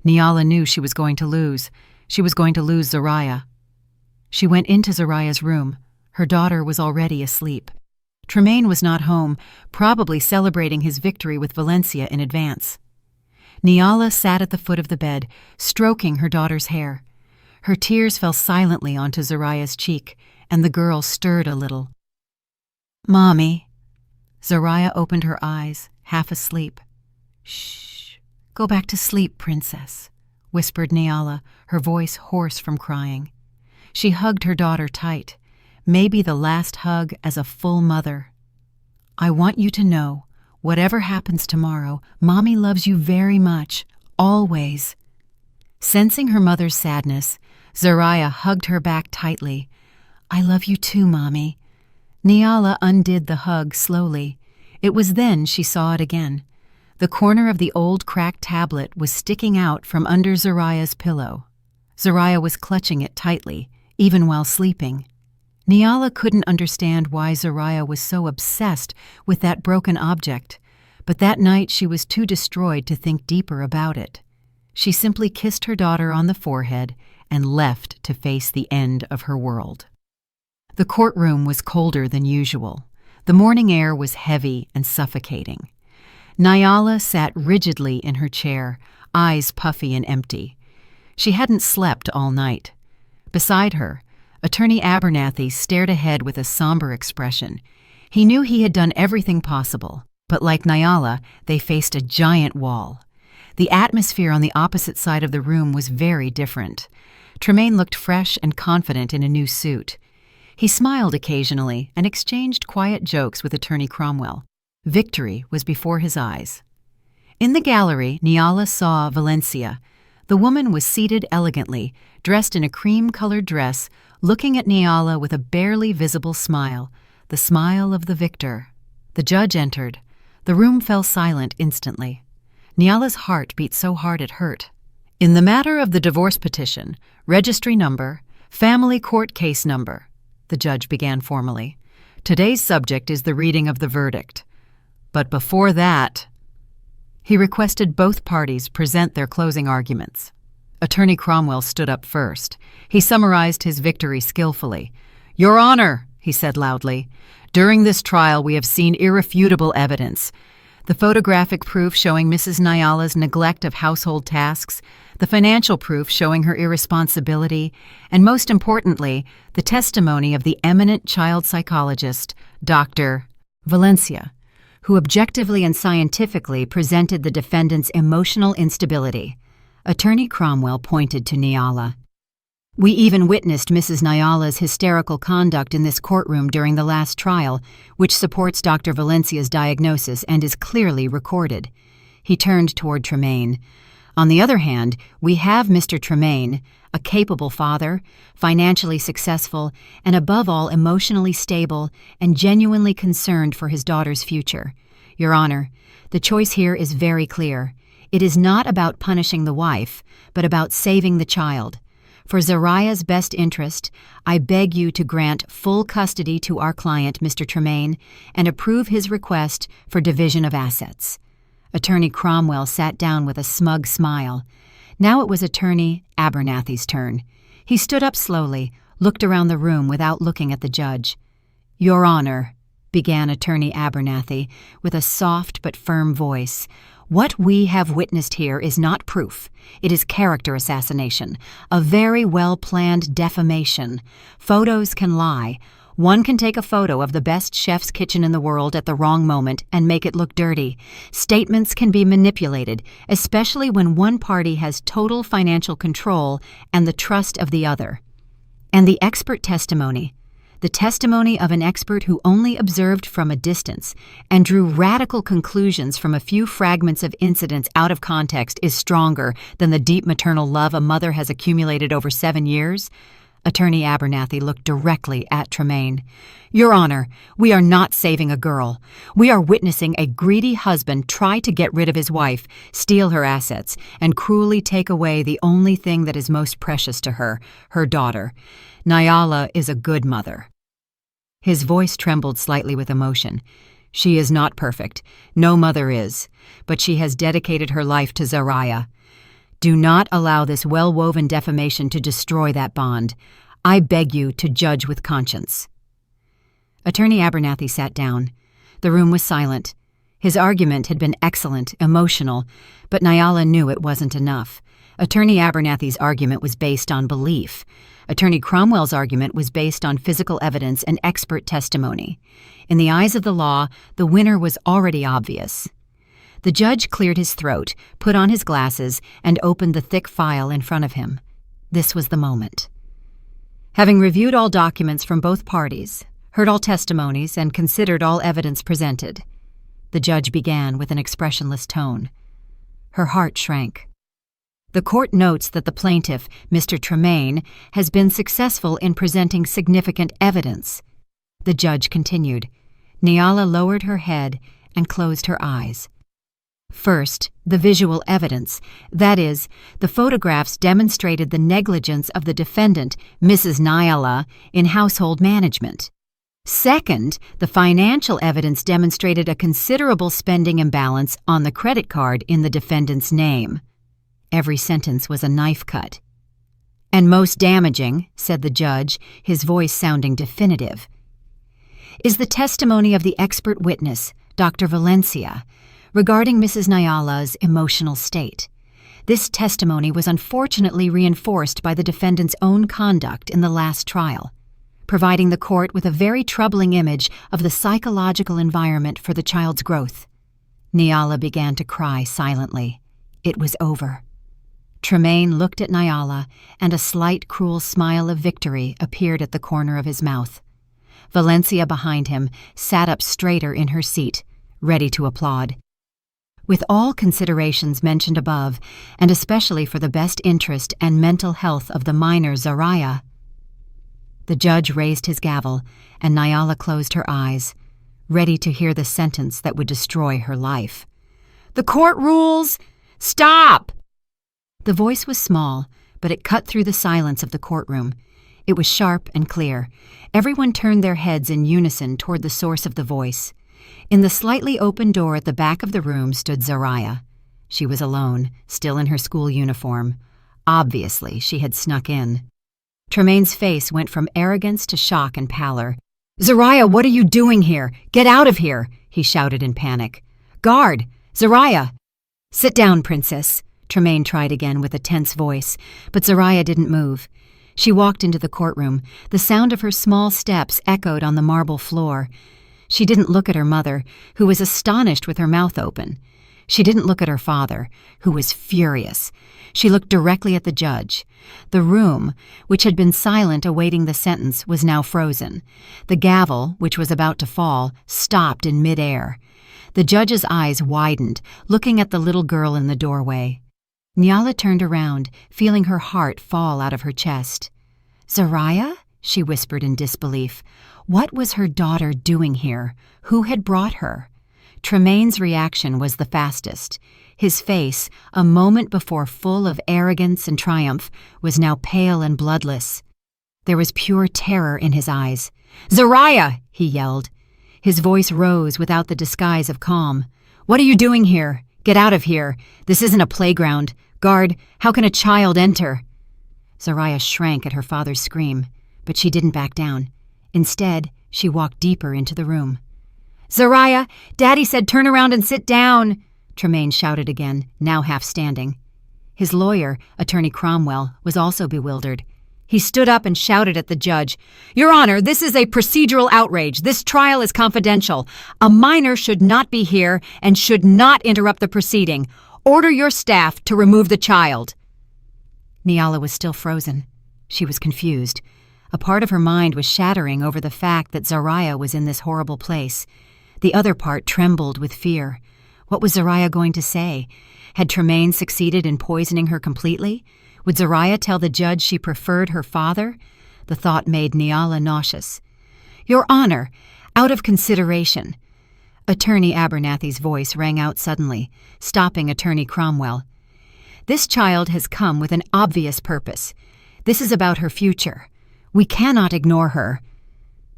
Nyala knew she was going to lose. She was going to lose Zariah. She went into Zariah's room. Her daughter was already asleep. Tremaine was not home, probably celebrating his victory with Valencia in advance. Nyala sat at the foot of the bed, stroking her daughter's hair. Her tears fell silently onto Zariah's cheek, and the girl stirred a little. "Mommy." Zariah opened her eyes, half asleep. "Shh. Go back to sleep, princess," whispered Nyala, her voice hoarse from crying. She hugged her daughter tight, maybe the last hug as a full mother. "I want you to know, whatever happens tomorrow, Mommy loves you very much, always." Sensing her mother's sadness, Zariah hugged her back tightly. "I love you too, Mommy." Nyala undid the hug slowly. It was then she saw it again. The corner of the old cracked tablet was sticking out from under Zariah's pillow. Zariah was clutching it tightly, even while sleeping. Nyala couldn't understand why Zariah was so obsessed with that broken object, but that night she was too destroyed to think deeper about it. She simply kissed her daughter on the forehead and left to face the end of her world. The courtroom was colder than usual. The morning air was heavy and suffocating. Nyala sat rigidly in her chair, eyes puffy and empty. She hadn't slept all night. Beside her, Attorney Abernathy stared ahead with a somber expression. He knew he had done everything possible, but like Nyala, they faced a giant wall. The atmosphere on the opposite side of the room was very different. Tremaine looked fresh and confident in a new suit. He smiled occasionally and exchanged quiet jokes with Attorney Cromwell. Victory was before his eyes. In the gallery, Nyala saw Valencia. The woman was seated elegantly, dressed in a cream-colored dress, looking at Nyala with a barely visible smile, the smile of the victor. The judge entered. The room fell silent instantly. Nyala's heart beat so hard it hurt. "In the matter of the divorce petition, registry number, family court case number," the judge began formally, "today's subject is the reading of the verdict. But before that—" He requested both parties present their closing arguments. Attorney Cromwell stood up first. He summarized his victory skillfully. "Your Honor," he said loudly, "during this trial we have seen irrefutable evidence. The photographic proof showing Mrs. Nyala's neglect of household tasks, the financial proof showing her irresponsibility, and most importantly, the testimony of the eminent child psychologist, Dr. Valencia, who objectively and scientifically presented the defendant's emotional instability." Attorney Cromwell pointed to Nyala. "We even witnessed Mrs. Nyala's hysterical conduct in this courtroom during the last trial, which supports Dr. Valencia's diagnosis and is clearly recorded." He turned toward Tremaine. "On the other hand, we have Mr. Tremaine, a capable father, financially successful, and above all emotionally stable and genuinely concerned for his daughter's future. Your Honor, the choice here is very clear. It is not about punishing the wife, but about saving the child. For Zariah's best interest, I beg you to grant full custody to our client, Mr. Tremaine, and approve his request for division of assets." Attorney Cromwell sat down with a smug smile. Now it was Attorney Abernathy's turn. He stood up slowly, looked around the room without looking at the judge. "Your Honor," began Attorney Abernathy with a soft but firm voice, "what we have witnessed here is not proof. It is character assassination, a very well-planned defamation. Photos can lie. One can take a photo of the best chef's kitchen in the world at the wrong moment and make it look dirty. Statements can be manipulated, especially when one party has total financial control and the trust of the other. And the expert testimony, the testimony of an expert who only observed from a distance and drew radical conclusions from a few fragments of incidents out of context, is stronger than the deep maternal love a mother has accumulated over 7 years." Attorney Abernathy looked directly at Tremaine. "Your Honor, we are not saving a girl. We are witnessing a greedy husband try to get rid of his wife, steal her assets, and cruelly take away the only thing that is most precious to her, her daughter. Nyala is a good mother." His voice trembled slightly with emotion. "She is not perfect. No mother is. But she has dedicated her life to Zariah. Do not allow this well-woven defamation to destroy that bond. I beg you to judge with conscience." Attorney Abernathy sat down. The room was silent. His argument had been excellent, emotional, but Nyala knew it wasn't enough. Attorney Abernathy's argument was based on belief. Attorney Cromwell's argument was based on physical evidence and expert testimony. In the eyes of the law, the winner was already obvious. The judge cleared his throat, put on his glasses, and opened the thick file in front of him. This was the moment. Having reviewed all documents from both parties, heard all testimonies, and considered all evidence presented, the judge began with an expressionless tone. Her heart shrank. "The court notes that the plaintiff, Mr. Tremaine, has been successful in presenting significant evidence." The judge continued. Nyala lowered her head and closed her eyes. "First, the visual evidence. That is, the photographs demonstrated the negligence of the defendant, Mrs. Nyala, in household management. Second, the financial evidence demonstrated a considerable spending imbalance on the credit card in the defendant's name." Every sentence was a knife cut. "And most damaging," said the judge, his voice sounding definitive, "is the testimony of the expert witness, Dr. Valencia, regarding Mrs. Nyala's emotional state. This testimony was unfortunately reinforced by the defendant's own conduct in the last trial, providing the court with a very troubling image of the psychological environment for the child's growth." Nyala began to cry silently. It was over. Tremaine looked at Nyala, and a slight, cruel smile of victory appeared at the corner of his mouth. Valencia behind him sat up straighter in her seat, ready to applaud. With all considerations mentioned above, and especially for the best interest and mental health of the minor Zariah, the judge raised his gavel, and Nyala closed her eyes, ready to hear the sentence that would destroy her life. "The court rules! Stop!" The voice was small, but it cut through the silence of the courtroom. It was sharp and clear. Everyone turned their heads in unison toward the source of the voice. In the slightly open door at the back of the room stood Zariah. She was alone, still in her school uniform. Obviously, she had snuck in. Tremaine's face went from arrogance to shock and pallor. "Zariah, what are you doing here? Get out of here!" he shouted in panic. "Guard! Zariah!" "Sit down, Princess," Tremaine tried again with a tense voice, but Zariah didn't move. She walked into the courtroom. The sound of her small steps echoed on the marble floor. She didn't look at her mother, who was astonished with her mouth open. She didn't look at her father, who was furious. She looked directly at the judge. The room, which had been silent awaiting the sentence, was now frozen. The gavel, which was about to fall, stopped in midair. The judge's eyes widened, looking at the little girl in the doorway. Nyala turned around, feeling her heart fall out of her chest. "Zariah?" she whispered in disbelief. What was her daughter doing here? Who had brought her? Tremaine's reaction was the fastest. His face, a moment before full of arrogance and triumph, was now pale and bloodless. There was pure terror in his eyes. "Zariah!" he yelled. His voice rose without the disguise of calm. "What are you doing here? Get out of here. This isn't a playground. Guard, how can a child enter?" Zariah shrank at her father's scream. but she didn't back down. Instead, she walked deeper into the room. "Zariah, Daddy said turn around and sit down," Tremaine shouted again, now half standing. His lawyer, Attorney Cromwell, was also bewildered. He stood up and shouted at the judge, "Your Honor, this is a procedural outrage. This trial is confidential. A minor should not be here and should not interrupt the proceeding. Order your staff to remove the child." Niala was still frozen. She was confused. A part of her mind was shattering over the fact that Zariah was in this horrible place. The other part trembled with fear. What was Zariah going to say? Had Tremaine succeeded in poisoning her completely? Would Zariah tell the judge she preferred her father? The thought made Niala nauseous. "Your Honor, out of consideration." Attorney Abernathy's voice rang out suddenly, stopping Attorney Cromwell. "This child has come with an obvious purpose. This is about her future. We cannot ignore her."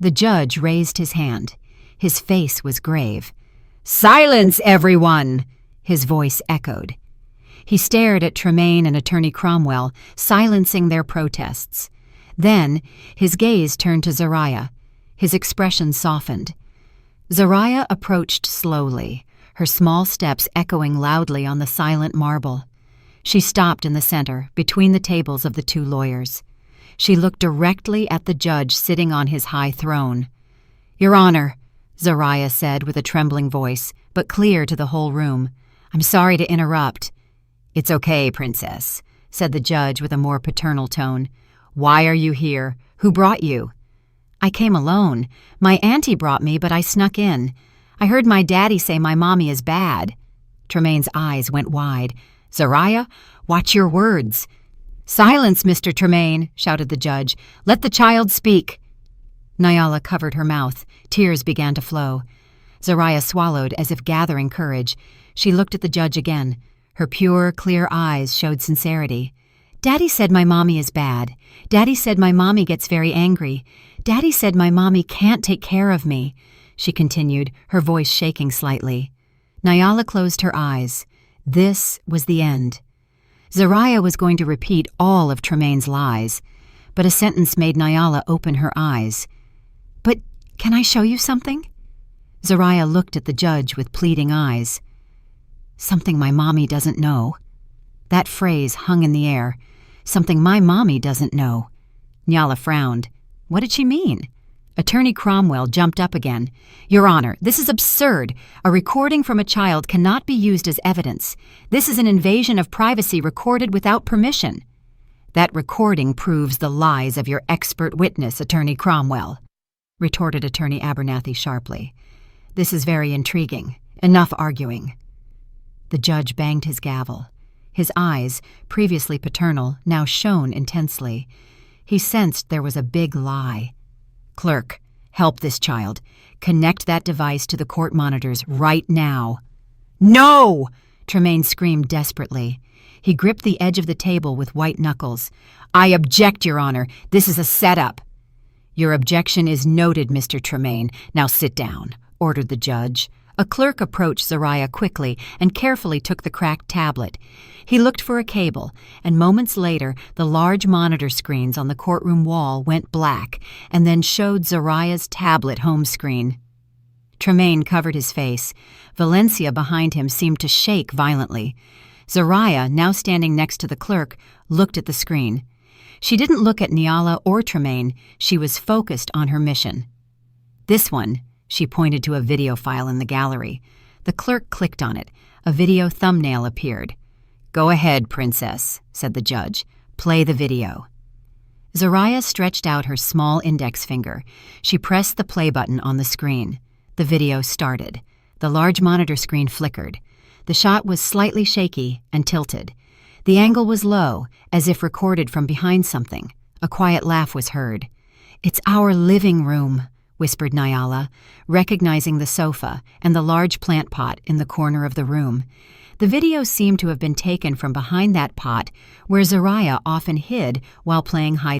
The judge raised his hand. His face was grave. "Silence, everyone!" his voice echoed. He stared at Tremaine and Attorney Cromwell, silencing their protests. Then, his gaze turned to Zariah. His expression softened. Zariah approached slowly, her small steps echoing loudly on the silent marble. She stopped in the center, between the tables of the two lawyers. She looked directly at the judge sitting on his high throne. "Your Honor," Zariah said with a trembling voice, but clear to the whole room, "I'm sorry to interrupt." "It's okay, Princess," said the judge with a more paternal tone. "Why are you here? Who brought you?" "I came alone. My auntie brought me, but I snuck in. I heard my daddy say my mommy is bad." Tremaine's eyes went wide. "Zariah, watch your words." "Silence, Mr. Tremaine," shouted the judge. "Let the child speak." Niala covered her mouth. Tears began to flow. Zariah swallowed as if gathering courage. She looked at the judge again. Her pure, clear eyes showed sincerity. "Daddy said my mommy is bad. Daddy said my mommy gets very angry. Daddy said my mommy can't take care of me," she continued, her voice shaking slightly. Niala closed her eyes. This was the end. Zariah was going to repeat all of Tremaine's lies, but a sentence made Niala open her eyes. "But can I show you something?" Zariah looked at the judge with pleading eyes. "Something my mommy doesn't know." That phrase hung in the air. "Something my mommy doesn't know." Niala frowned. What did she mean? Attorney Cromwell jumped up again. "Your Honor, this is absurd. A recording from a child cannot be used as evidence. This is an invasion of privacy recorded without permission." "That recording proves the lies of your expert witness, Attorney Cromwell," retorted Attorney Abernathy sharply. "This is very intriguing. Enough arguing." The judge banged his gavel. His eyes, previously paternal, now shone intensely. He sensed there was a big lie. "Clerk, help this child. Connect that device to the court monitors right now." "No!" Tremaine screamed desperately. He gripped the edge of the table with white knuckles. "I object, Your Honor. This is a setup." "Your objection is noted, Mr. Tremaine. Now sit down," ordered the judge. A clerk approached Zariah quickly and carefully took the cracked tablet. He looked for a cable, and moments later the large monitor screens on the courtroom wall went black and then showed Zariah's tablet home screen. Tremaine covered his face. Valencia behind him seemed to shake violently. Zariah, now standing next to the clerk, looked at the screen. She didn't look at Niala or Tremaine. She was focused on her mission. "This one," she pointed to a video file in the gallery. The clerk clicked on it. A video thumbnail appeared. "Go ahead, Princess," said the judge. "Play the video." Zariah stretched out her small index finger. She pressed the play button on the screen. The video started. The large monitor screen flickered. The shot was slightly shaky and tilted. The angle was low, as if recorded from behind something. A quiet laugh was heard. "It's our living room," whispered Niala, recognizing the sofa and the large plant pot in the corner of the room. The video seemed to have been taken from behind that pot, where Zariah often hid while playing hide